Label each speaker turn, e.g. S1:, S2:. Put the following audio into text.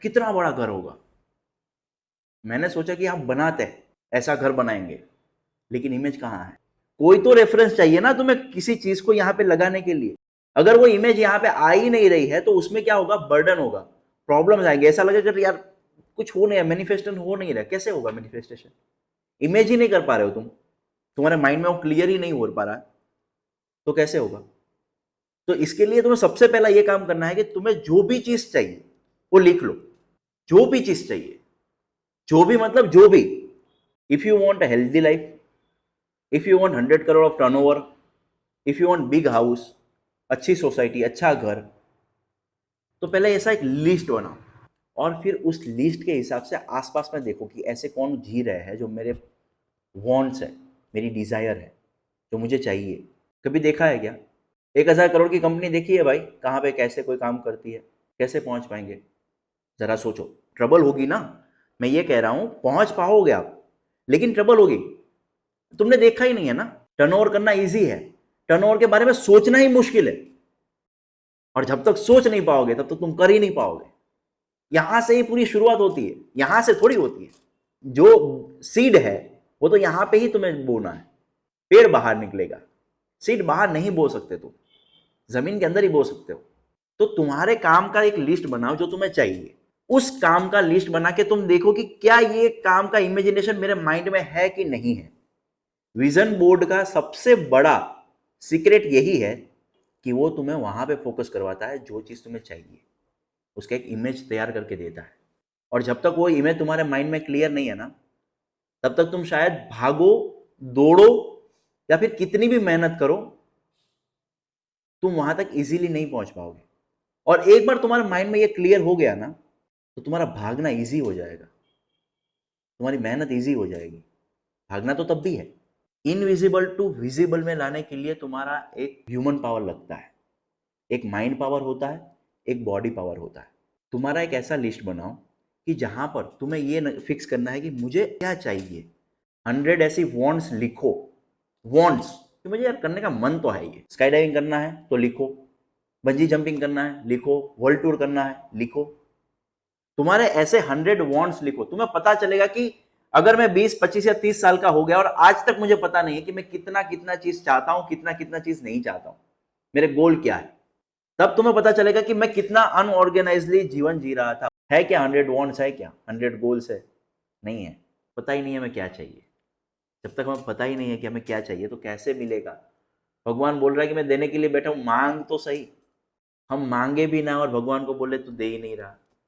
S1: कितना बड़ा घर होगा। मैंने सोचा कि हम बनाते हैं, ऐसा घर बनाएंगे, लेकिन इमेज कहाँ है? कोई तो रेफरेंस चाहिए ना तुम्हें किसी चीज को यहाँ पे लगाने के लिए। अगर वो इमेज यहाँ पे आ ही नहीं रही है तो उसमें क्या होगा? बर्डन होगा, प्रॉब्लम आएंगे, ऐसा लगेगा कि यार कुछ हो नहीं है, मैनिफेस्टेशन हो नहीं रहा। कैसे होगा मैनिफेस्टेशन? इमेज ही नहीं कर पा रहे हो तुम, तुम्हारे माइंड में वो क्लियर ही नहीं हो पा रहा है, तो कैसे होगा? तो इसके लिए तुम्हें सबसे पहला ये काम करना है कि तुम्हें जो भी चीज चाहिए वो लिख लो। जो भी चीज चाहिए, जो भी मतलब जो भी। If you want a healthy life, if you want 100 crore of turnover, if you want big house, अच्छी सोसाइटी, अच्छा घर, तो पहले ऐसा एक लिस्ट बनाओ और फिर उस लिस्ट के हिसाब से आसपास में देखो कि ऐसे कौन जी रहे हैं जो मेरे वांट्स है, मेरी डिजायर है, जो मुझे चाहिए। कभी देखा है क्या? 1,000 करोड़ की कंपनी देखी है भाई, कहाँ पे कैसे कोई काम करती है? कैसे पहुंच पाएंगे? जरा सोचो। ट्रबल होगी ना, मैं ये कह रहा हूं, पहुंच पाओगे आप, लेकिन ट्रबल होगी। तुमने देखा ही नहीं है ना। टर्नओवर करना इजी है, टर्नओवर के बारे में सोचना ही मुश्किल है। और जब तक सोच नहीं पाओगे तब तक तुम कर ही नहीं पाओगे। यहां से ही पूरी शुरुआत होती है, यहां से थोड़ी होती है। जो सीड है वो तो यहां पे ही तुम्हें बोना है, पेड़ बाहर निकलेगा। सीड बाहर नहीं बो सकते तुम, जमीन के अंदर ही बो सकते हो। तो तुम्हारे काम का एक लिस्ट बनाओ जो तुम्हें चाहिए। उस काम का लिस्ट बना के तुम देखो कि क्या ये काम का इमेजिनेशन मेरे माइंड में है कि नहीं है। विजन बोर्ड का सबसे बड़ा सीक्रेट यही है कि वो तुम्हें वहां पे फोकस करवाता है जो चीज तुम्हें चाहिए, उसका एक इमेज तैयार करके देता है। और जब तक वो इमेज तुम्हारे माइंड में क्लियर नहीं है ना, तब तक तुम शायद भागो, दौड़ो, या फिर कितनी भी मेहनत करो, तुम वहां तक इजीली नहीं पहुंच पाओगे। और एक बार तुम्हारे माइंड में ये क्लियर हो गया ना, तो तुम्हारा भागना इजी हो जाएगा, तुम्हारी मेहनत इजी हो जाएगी। भागना तो तब भी है। इनविजिबल टू विजिबल में लाने के लिए तुम्हारा एक ह्यूमन पावर लगता है, एक माइंड पावर होता है, एक बॉडी पावर होता है। तुम्हारा एक ऐसा लिस्ट बनाओ कि जहां पर तुम्हें ये फिक्स करना है कि मुझे क्या चाहिए। 100 ऐसी वॉन्ट्स लिखो, वॉन्ट्स कि मुझे यार करने का मन तो है, ये स्काई डाइविंग करना है तो लिखो, बंजी जंपिंग करना है लिखो, वर्ल्ड टूर करना है लिखो। तुम्हारे ऐसे 100 वॉन्ट्स लिखो, तुम्हें पता चलेगा कि अगर मैं 20, 25 या 30 साल का हो गया और आज तक मुझे पता नहीं है कि मैं कितना कितना चीज चाहता हूं, कितना कितना चीज नहीं चाहता हूं, मेरे गोल क्या है, तब तुम्हें पता चलेगा कि मैं कितना अनऑर्गेनाइजली जीवन जी रहा था। है क्या 100 वॉन्ट्स? है क्या 100 गोल्स? है नहीं है। पता ही नहीं है हमें क्या चाहिए। जब तक हमें पता ही नहीं है कि हमें क्या चाहिए तो कैसे मिलेगा? भगवान बोल रहा है कि मैं देने के लिए बैठा हूं, मांग तो सही। हम मांगे भी ना और भगवान को बोले तो दे ही नहीं रहा।